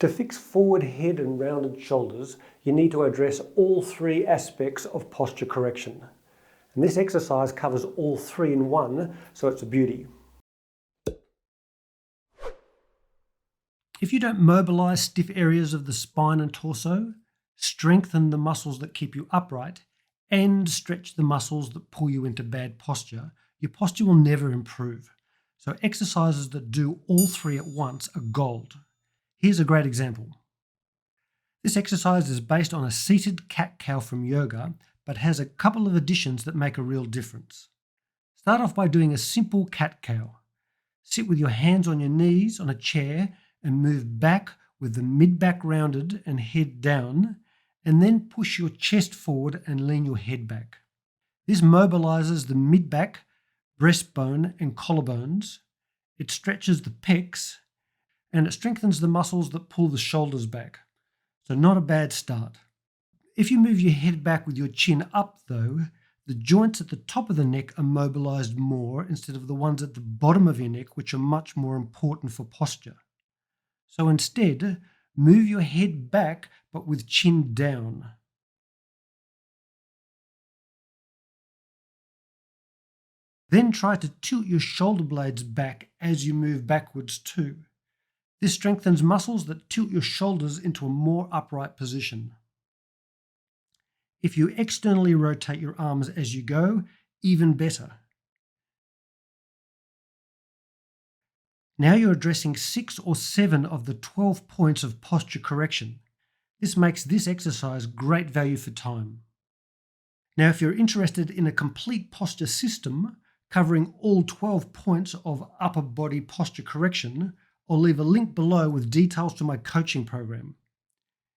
To fix forward head and rounded shoulders, you need to address all three aspects of posture correction. And this exercise covers all three in one, so it's a beauty. If you don't mobilize stiff areas of the spine and torso, strengthen the muscles that keep you upright, and stretch the muscles that pull you into bad posture, your posture will never improve. So exercises that do all three at once are gold. Here's a great example. This exercise is based on a seated cat-cow from yoga, but has a couple of additions that make a real difference. Start off by doing a simple cat-cow. Sit with your hands on your knees on a chair and move back with the mid-back rounded and head down, and then push your chest forward and lean your head back. This mobilizes the mid-back, breastbone and collarbones. It stretches the pecs, and it strengthens the muscles that pull the shoulders back. So not a bad start. If you move your head back with your chin up though, the joints at the top of the neck are mobilized more instead of the ones at the bottom of your neck, which are much more important for posture. So instead, move your head back but with chin down. Then try to tilt your shoulder blades back as you move backwards too. This strengthens muscles that tilt your shoulders into a more upright position. If you externally rotate your arms as you go, even better. Now you're addressing 6 or 7 of the 12 points of posture correction. This makes this exercise great value for time. Now, if you're interested in a complete posture system covering all 12 points of upper body posture correction, I'll leave a link below with details to my coaching program.